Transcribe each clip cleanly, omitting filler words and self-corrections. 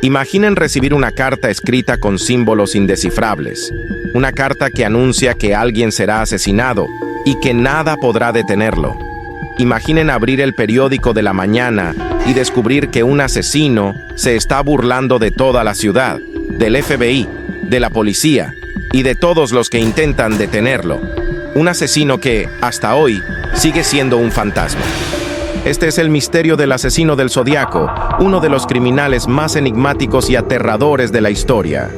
Imaginen recibir una carta escrita con símbolos indescifrables. Una carta que anuncia que alguien será asesinado y que nada podrá detenerlo. Imaginen abrir el periódico de la mañana y descubrir que un asesino se está burlando de toda la ciudad, del FBI, de la policía y de todos los que intentan detenerlo. Un asesino que, hasta hoy, sigue siendo un fantasma. Este es el misterio del asesino del Zodiaco, uno de los criminales más enigmáticos y aterradores de la historia.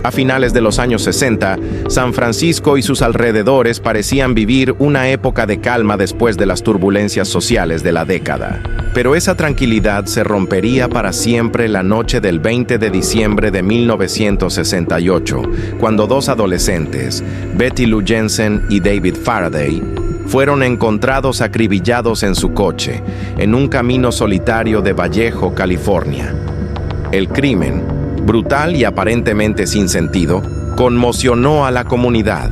A finales de los años 60, San Francisco y sus alrededores parecían vivir una época de calma después de las turbulencias sociales de la década. Pero esa tranquilidad se rompería para siempre la noche del 20 de diciembre de 1968, cuando dos adolescentes, Betty Lou Jensen y David Faraday, fueron encontrados acribillados en su coche, en un camino solitario de Vallejo, California. El crimen, brutal y aparentemente sin sentido, conmocionó a la comunidad.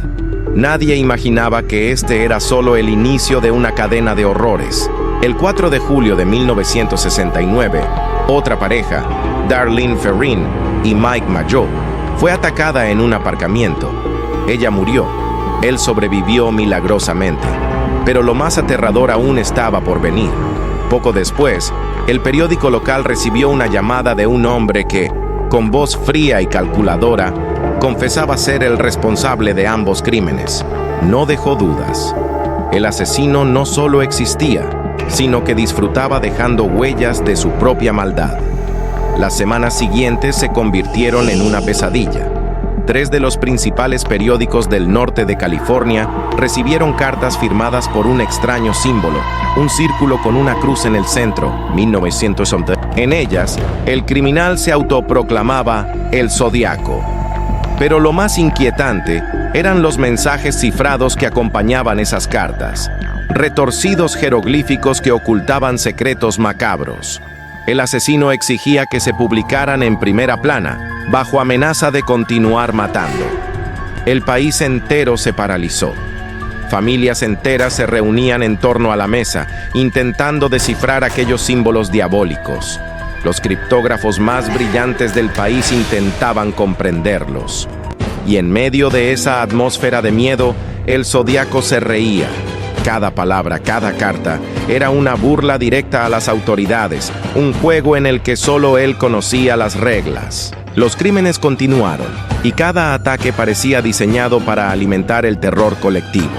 Nadie imaginaba que este era solo el inicio de una cadena de horrores. El 4 de julio de 1969, otra pareja, Darlene Ferrin y Mike Mageau, fue atacada en un aparcamiento. Ella murió. Él sobrevivió milagrosamente. Pero lo más aterrador aún estaba por venir. Poco después, el periódico local recibió una llamada de un hombre que, con voz fría y calculadora, confesaba ser el responsable de ambos crímenes. No dejó dudas. El asesino no solo existía, sino que disfrutaba dejando huellas de su propia maldad. Las semanas siguientes se convirtieron en una pesadilla. 3 de los principales periódicos del norte de California recibieron cartas firmadas por un extraño símbolo, un círculo con una cruz en el centro, 1911. En ellas, el criminal se autoproclamaba el Zodiaco. Pero lo más inquietante eran los mensajes cifrados que acompañaban esas cartas, retorcidos jeroglíficos que ocultaban secretos macabros. El asesino exigía que se publicaran en primera plana, bajo amenaza de continuar matando. El país entero se paralizó. Familias enteras se reunían en torno a la mesa, intentando descifrar aquellos símbolos diabólicos. Los criptógrafos más brillantes del país intentaban comprenderlos. Y en medio de esa atmósfera de miedo, el Zodiaco se reía. Cada palabra, cada carta, era una burla directa a las autoridades, un juego en el que solo él conocía las reglas. Los crímenes continuaron, y cada ataque parecía diseñado para alimentar el terror colectivo.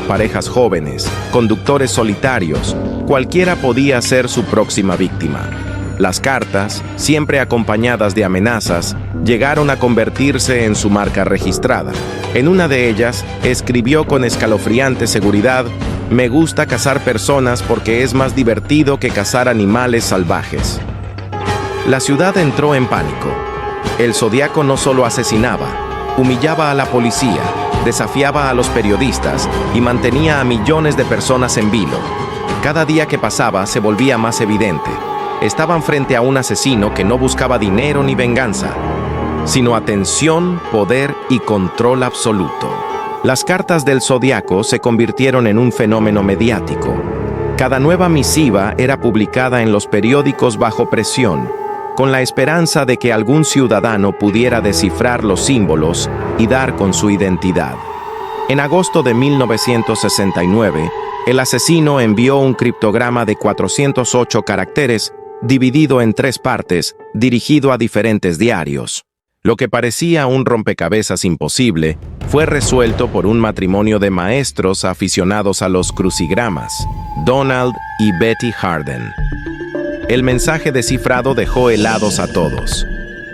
Parejas jóvenes, conductores solitarios, cualquiera podía ser su próxima víctima. Las cartas, siempre acompañadas de amenazas, llegaron a convertirse en su marca registrada. En una de ellas, escribió con escalofriante seguridad: "Me gusta cazar personas porque es más divertido que cazar animales salvajes". La ciudad entró en pánico. El Zodiaco no solo asesinaba, humillaba a la policía, desafiaba a los periodistas y mantenía a millones de personas en vilo. Cada día que pasaba se volvía más evidente. Estaban frente a un asesino que no buscaba dinero ni venganza, sino atención, poder y control absoluto. Las cartas del Zodiaco se convirtieron en un fenómeno mediático. Cada nueva misiva era publicada en los periódicos bajo presión, con la esperanza de que algún ciudadano pudiera descifrar los símbolos y dar con su identidad. En agosto de 1969, el asesino envió un criptograma de 408 caracteres dividido en 3 partes, dirigido a diferentes diarios. Lo que parecía un rompecabezas imposible fue resuelto por un matrimonio de maestros aficionados a los crucigramas, Donald y Betty Harden. El mensaje descifrado dejó helados a todos.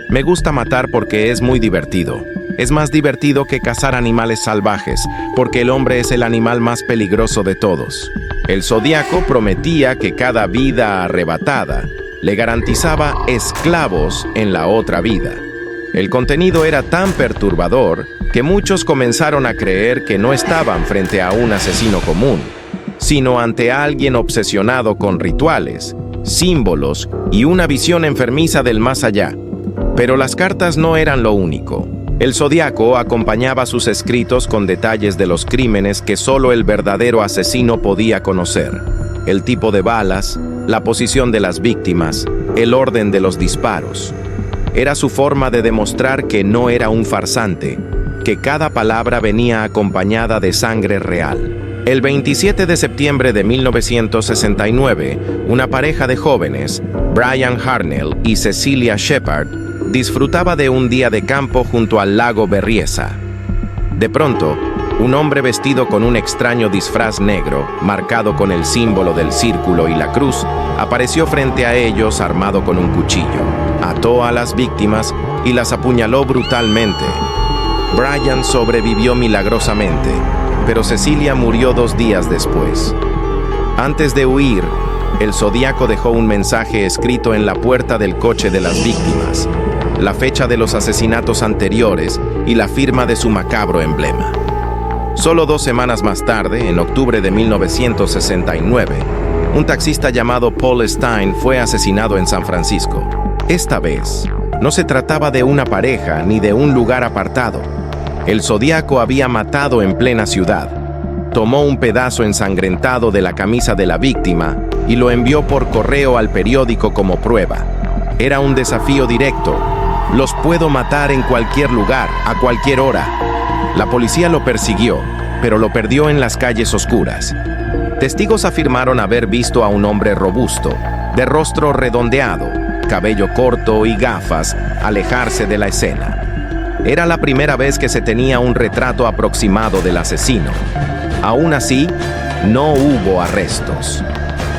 "Me gusta matar porque es muy divertido. Es más divertido que cazar animales salvajes, porque el hombre es el animal más peligroso de todos". El Zodiaco prometía que cada vida arrebatada le garantizaba esclavos en la otra vida. El contenido era tan perturbador que muchos comenzaron a creer que no estaban frente a un asesino común, sino ante alguien obsesionado con rituales, símbolos y una visión enfermiza del más allá. Pero las cartas no eran lo único. El Zodiaco acompañaba sus escritos con detalles de los crímenes que solo el verdadero asesino podía conocer: el tipo de balas, la posición de las víctimas, el orden de los disparos. Era su forma de demostrar que no era un farsante, que cada palabra venía acompañada de sangre real. El 27 de septiembre de 1969, una pareja de jóvenes, Brian Harnell y Cecilia Shepard, disfrutaba de un día de campo junto al lago Berryessa. De pronto, un hombre vestido con un extraño disfraz negro, marcado con el símbolo del círculo y la cruz, apareció frente a ellos armado con un cuchillo. Ató a las víctimas y las apuñaló brutalmente. Brian sobrevivió milagrosamente, pero Cecilia murió 2 días después. Antes de huir, el Zodíaco dejó un mensaje escrito en la puerta del coche de las víctimas, la fecha de los asesinatos anteriores y la firma de su macabro emblema. Solo 2 semanas más tarde, en octubre de 1969, un taxista llamado Paul Stine fue asesinado en San Francisco. Esta vez, no se trataba de una pareja ni de un lugar apartado. El Zodíaco había matado en plena ciudad. Tomó un pedazo ensangrentado de la camisa de la víctima y lo envió por correo al periódico como prueba. Era un desafío directo. Los puedo matar en cualquier lugar, a cualquier hora. La policía lo persiguió, pero lo perdió en las calles oscuras. Testigos afirmaron haber visto a un hombre robusto, de rostro redondeado, cabello corto y gafas, alejarse de la escena. Era la primera vez que se tenía un retrato aproximado del asesino. Aún así, no hubo arrestos.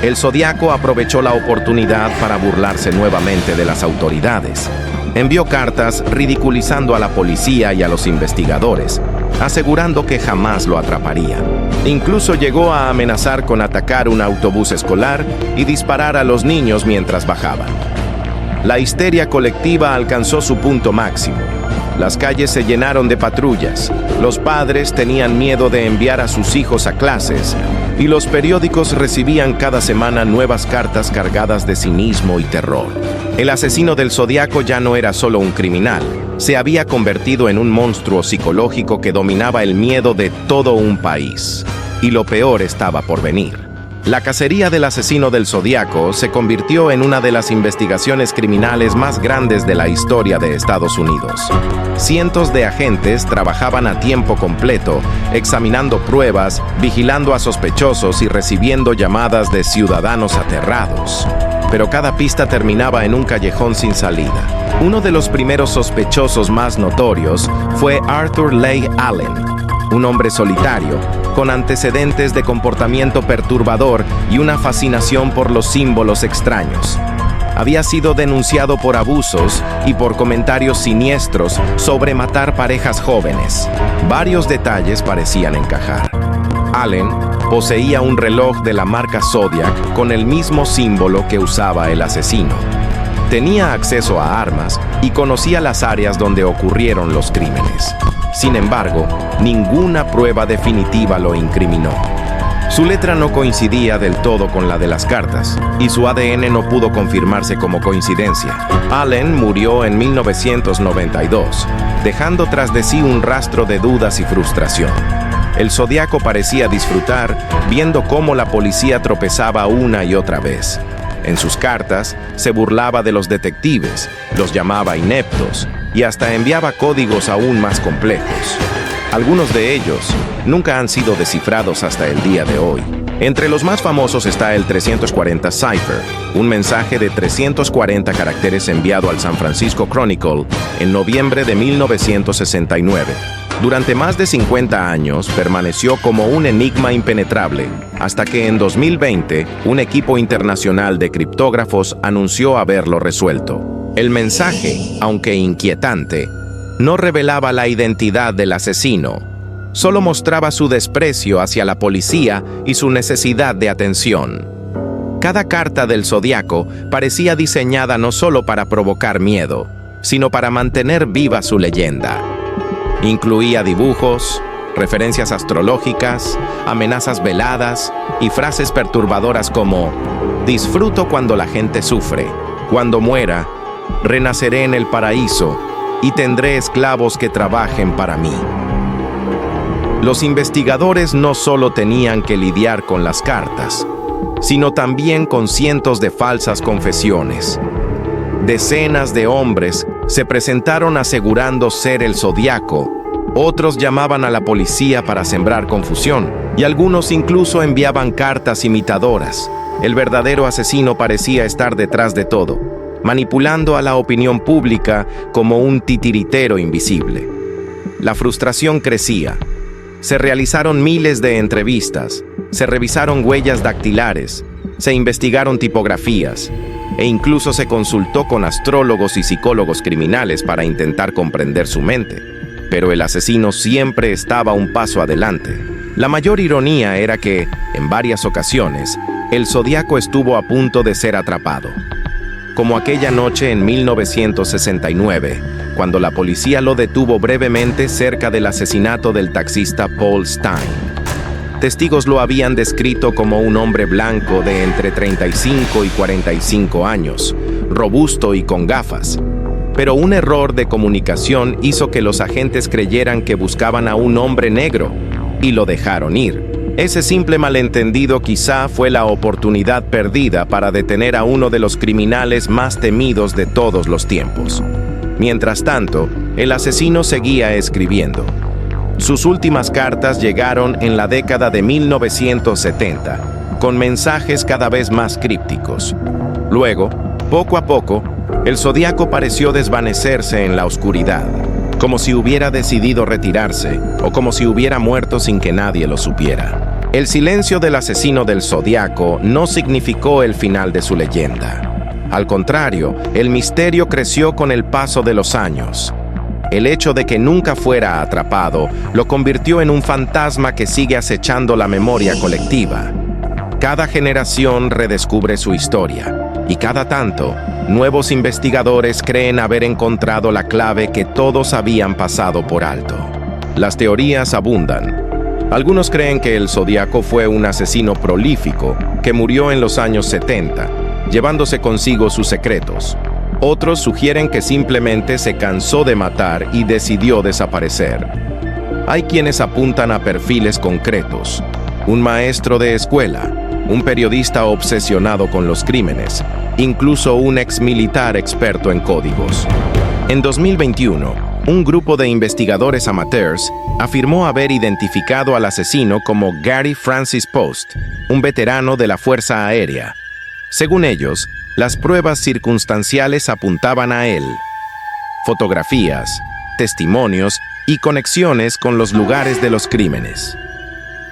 El Zodíaco aprovechó la oportunidad para burlarse nuevamente de las autoridades. Envió cartas ridiculizando a la policía y a los investigadores, asegurando que jamás lo atraparían. Incluso llegó a amenazar con atacar un autobús escolar y disparar a los niños mientras bajaban. La histeria colectiva alcanzó su punto máximo. Las calles se llenaron de patrullas, los padres tenían miedo de enviar a sus hijos a clases, y los periódicos recibían cada semana nuevas cartas cargadas de cinismo y terror. El asesino del Zodíaco ya no era solo un criminal, se había convertido en un monstruo psicológico que dominaba el miedo de todo un país. Y lo peor estaba por venir. La cacería del asesino del Zodíaco se convirtió en una de las investigaciones criminales más grandes de la historia de Estados Unidos. Cientos de agentes trabajaban a tiempo completo, examinando pruebas, vigilando a sospechosos y recibiendo llamadas de ciudadanos aterrados. Pero cada pista terminaba en un callejón sin salida. Uno de los primeros sospechosos más notorios fue Arthur Leigh Allen, un hombre solitario, con antecedentes de comportamiento perturbador y una fascinación por los símbolos extraños. Había sido denunciado por abusos y por comentarios siniestros sobre matar parejas jóvenes. Varios detalles parecían encajar. Allen poseía un reloj de la marca Zodiac con el mismo símbolo que usaba el asesino. Tenía acceso a armas y conocía las áreas donde ocurrieron los crímenes. Sin embargo, ninguna prueba definitiva lo incriminó. Su letra no coincidía del todo con la de las cartas, y su ADN no pudo confirmarse como coincidencia. Allen murió en 1992, dejando tras de sí un rastro de dudas y frustración. El Zodíaco parecía disfrutar viendo cómo la policía tropezaba una y otra vez. En sus cartas, se burlaba de los detectives, los llamaba ineptos y hasta enviaba códigos aún más complejos. Algunos de ellos nunca han sido descifrados hasta el día de hoy. Entre los más famosos está el 340 Cipher, un mensaje de 340 caracteres enviado al San Francisco Chronicle en noviembre de 1969. Durante más de 50 años permaneció como un enigma impenetrable, hasta que en 2020 un equipo internacional de criptógrafos anunció haberlo resuelto. El mensaje, aunque inquietante, no revelaba la identidad del asesino, solo mostraba su desprecio hacia la policía y su necesidad de atención. Cada carta del Zodíaco parecía diseñada no solo para provocar miedo, sino para mantener viva su leyenda. Incluía dibujos, referencias astrológicas, amenazas veladas y frases perturbadoras como «Disfruto cuando la gente sufre, cuando muera, renaceré en el paraíso y tendré esclavos que trabajen para mí». Los investigadores no solo tenían que lidiar con las cartas, sino también con cientos de falsas confesiones. Decenas de hombres se presentaron asegurando ser el Zodiaco. Otros llamaban a la policía para sembrar confusión, y algunos incluso enviaban cartas imitadoras. El verdadero asesino parecía estar detrás de todo, manipulando a la opinión pública como un titiritero invisible. La frustración crecía. Se realizaron miles de entrevistas, se revisaron huellas dactilares, se investigaron tipografías, e incluso se consultó con astrólogos y psicólogos criminales para intentar comprender su mente. Pero el asesino siempre estaba un paso adelante. La mayor ironía era que, en varias ocasiones, el Zodiaco estuvo a punto de ser atrapado. Como aquella noche en 1969, cuando la policía lo detuvo brevemente cerca del asesinato del taxista Paul Stine. Testigos lo habían descrito como un hombre blanco de entre 35 y 45 años, robusto y con gafas. Pero un error de comunicación hizo que los agentes creyeran que buscaban a un hombre negro y lo dejaron ir. Ese simple malentendido quizá fue la oportunidad perdida para detener a uno de los criminales más temidos de todos los tiempos. Mientras tanto, el asesino seguía escribiendo. Sus últimas cartas llegaron en la década de 1970, con mensajes cada vez más crípticos. Luego, poco a poco, el Zodiaco pareció desvanecerse en la oscuridad, como si hubiera decidido retirarse o como si hubiera muerto sin que nadie lo supiera. El silencio del asesino del Zodiaco no significó el final de su leyenda. Al contrario, el misterio creció con el paso de los años. El hecho de que nunca fuera atrapado lo convirtió en un fantasma que sigue acechando la memoria colectiva. Cada generación redescubre su historia, y cada tanto, nuevos investigadores creen haber encontrado la clave que todos habían pasado por alto. Las teorías abundan. Algunos creen que el Zodiaco fue un asesino prolífico que murió en los años 70, llevándose consigo sus secretos. Otros sugieren que simplemente se cansó de matar y decidió desaparecer. Hay quienes apuntan a perfiles concretos: un maestro de escuela, un periodista obsesionado con los crímenes, incluso un exmilitar experto en códigos. En 2021, un grupo de investigadores amateurs afirmó haber identificado al asesino como Gary Francis Post, un veterano de la Fuerza Aérea. Según ellos, las pruebas circunstanciales apuntaban a él. Fotografías, testimonios y conexiones con los lugares de los crímenes.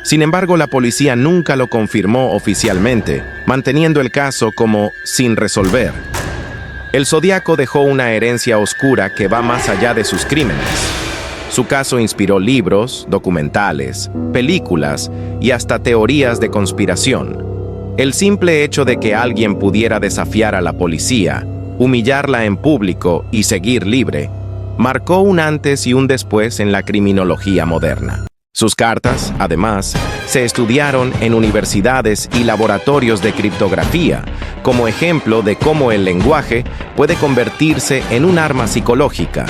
Sin embargo, la policía nunca lo confirmó oficialmente, manteniendo el caso como sin resolver. El Zodiaco dejó una herencia oscura que va más allá de sus crímenes. Su caso inspiró libros, documentales, películas y hasta teorías de conspiración. El simple hecho de que alguien pudiera desafiar a la policía, humillarla en público y seguir libre, marcó un antes y un después en la criminología moderna. Sus cartas, además, se estudiaron en universidades y laboratorios de criptografía, como ejemplo de cómo el lenguaje puede convertirse en un arma psicológica.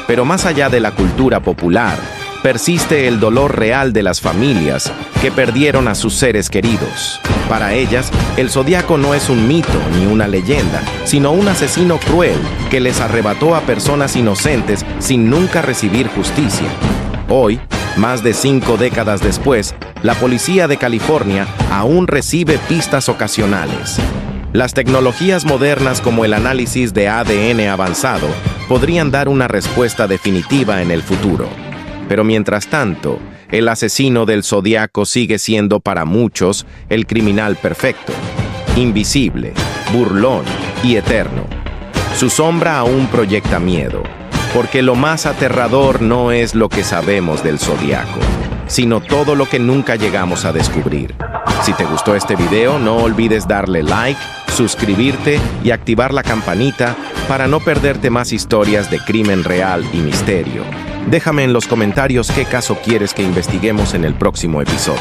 Pero más allá de la cultura popular, persiste el dolor real de las familias que perdieron a sus seres queridos. Para ellas, el Zodiaco no es un mito ni una leyenda, sino un asesino cruel que les arrebató a personas inocentes sin nunca recibir justicia. Hoy, más de 5 décadas después, la policía de California aún recibe pistas ocasionales. Las tecnologías modernas como el análisis de ADN avanzado podrían dar una respuesta definitiva en el futuro. Pero mientras tanto, el asesino del Zodiaco sigue siendo para muchos el criminal perfecto, invisible, burlón y eterno. Su sombra aún proyecta miedo, porque lo más aterrador no es lo que sabemos del Zodiaco, sino todo lo que nunca llegamos a descubrir. Si te gustó este video, no olvides darle like, suscribirte y activar la campanita para no perderte más historias de crimen real y misterio. Déjame en los comentarios qué caso quieres que investiguemos en el próximo episodio.